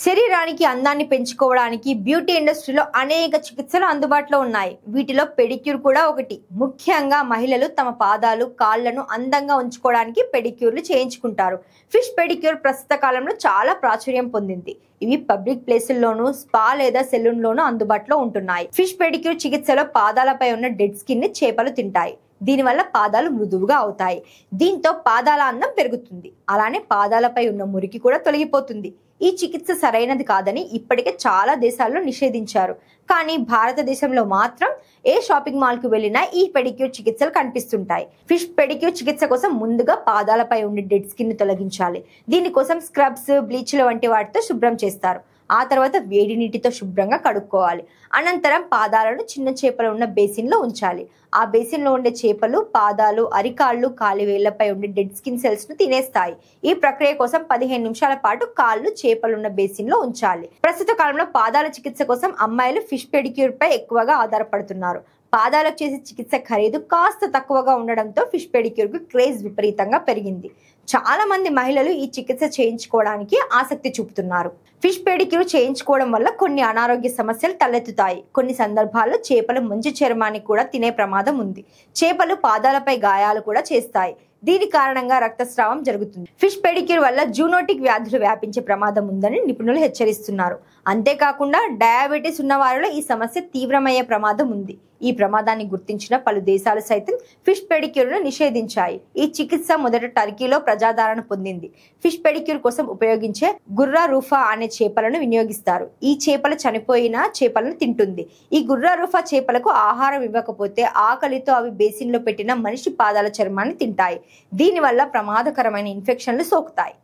శరీరానికి అందాన్ని పెంచుకోవడానికి బ్యూటీ ఇండస్ట్రీలో అనేక చికిత్సలు అందుబాటులో ఉన్నాయి. వీటిలో పెడిక్యూర్ కూడా ఒకటి. ముఖ్యంగా మహిళలు తమ పాదాలు, కాళ్లను అందంగా ఉంచుకోవడానికి పెడిక్యూర్లు చేయించుకుంటారు. ఫిష్ పెడిక్యూర్ ప్రస్తుత కాలంలో చాలా ప్రాచుర్యం పొందింది. ఇవి పబ్లిక్ ప్లేసుల్లోనూ, స్పా లేదా సెలూన్లోనూ అందుబాటులో ఉంటున్నాయి. ఫిష్ పెడిక్యూర్ చికిత్సలో పాదాలపై ఉన్న డెడ్ స్కిన్ ని చేపలు తింటాయి. దీనివల్ల పాదాలు మృదువుగా అవుతాయి. దీంతో పాదాల అందం పెరుగుతుంది. అలానే పాదాలపై ఉన్న మురికి కూడా తొలగిపోతుంది. ఈ చికిత్స సరైనది కాదని ఇప్పటికే చాలా దేశాల్లో నిషేధించారు. కానీ భారతదేశంలో మాత్రం ఏ షాపింగ్ మాల్ కు వెళ్ళినా ఈ పెడిక్యూర్ చికిత్సలు కనిపిస్తుంటాయి. ఫిష్ పెడిక్యూర్ చికిత్స కోసం ముందుగా పాదాలపై ఉండే డెడ్ స్కిన్ ని తొలగించాలి. దీనికోసం స్క్రబ్స్, బ్లీచ్ల వంటి వాటితో శుభ్రం చేస్తారు. ఆ తర్వాత వేడి నీటితో శుభ్రంగా కడుక్కోవాలి. అనంతరం పాదాలను చిన్న చేపలు ఉన్న బేసిన్ లో ఉంచాలి. ఆ బేసిన్ లో ఉండే చేపలు పాదాలు, అరికాళ్ళు, కాలివేళ్లపై ఉండే డెడ్ స్కిన్ సెల్స్ ను తినేస్తాయి. ఈ ప్రక్రియ కోసం 15 నిమిషాల పాటు కాళ్ళు, చేపలున్న బేసిన్ లో ఉంచాలి. ప్రస్తుత కాలంలో పాదాల చికిత్స కోసం అమ్మాయిలు ఫిష్ పెడిక్యూర్ పై ఎక్కువగా ఆధారపడుతున్నారు. పాదాలకు చేసే చికిత్స ఖరీదు కాస్త తక్కువగా ఉండడంతో ఫిష్ పెడిక్యూర్ కు క్రేజ్ విపరీతంగా పెరిగింది. చాలా మంది మహిళలు ఈ చికిత్స చేయించుకోవడానికి ఆసక్తి చూపుతున్నారు. ఫిష్ పెడిక్యూర్ చేయించుకోవడం వల్ల కొన్ని అనారోగ్య సమస్యలు తలెత్తుతాయి. కొన్ని సందర్భాల్లో చేపలు మంచి చర్మాన్ని కూడా తినే ప్రమాదం ఉంది. చేపలు పాదాలపై గాయాలు కూడా చేస్తాయి. దీని కారణంగా రక్తస్రావం జరుగుతుంది. ఫిష్ పెడిక్యూర్ వల్ల జూనోటిక్ వ్యాధులు వ్యాపించే ప్రమాదం ఉందని నిపుణులు హెచ్చరిస్తున్నారు. అంతేకాకుండా డయాబెటీస్ ఉన్న వారిలో ఈ సమస్య తీవ్రమయ్యే ప్రమాదం ఉంది. ఈ ప్రమాదాన్ని గుర్తించిన పలు దేశాలు సైతం ఫిష్ పెడిక్యూర్ ను నిషేధించాయి. ఈ చికిత్స మొదట టర్కీలో ప్రజాదరణ పొందింది. ఫిష్ పెడిక్యూర్ కోసం ఉపయోగించే గుర్రా రూఫా అనే చేపలను వినియోగిస్తారు. ఈ చేపలు చనిపోయిన చేపలను తింటుంది. ఈ గుర్రా రూఫా చేపలకు ఆహారం ఇవ్వకపోతే ఆకలితో అవి బేసిన్ లో పెట్టిన మనిషి పాదాల చర్మాన్ని తింటాయి. దీనివల్ల ప్రమాదకరమైన ఇన్ఫెక్షన్లు సోకుతాయి.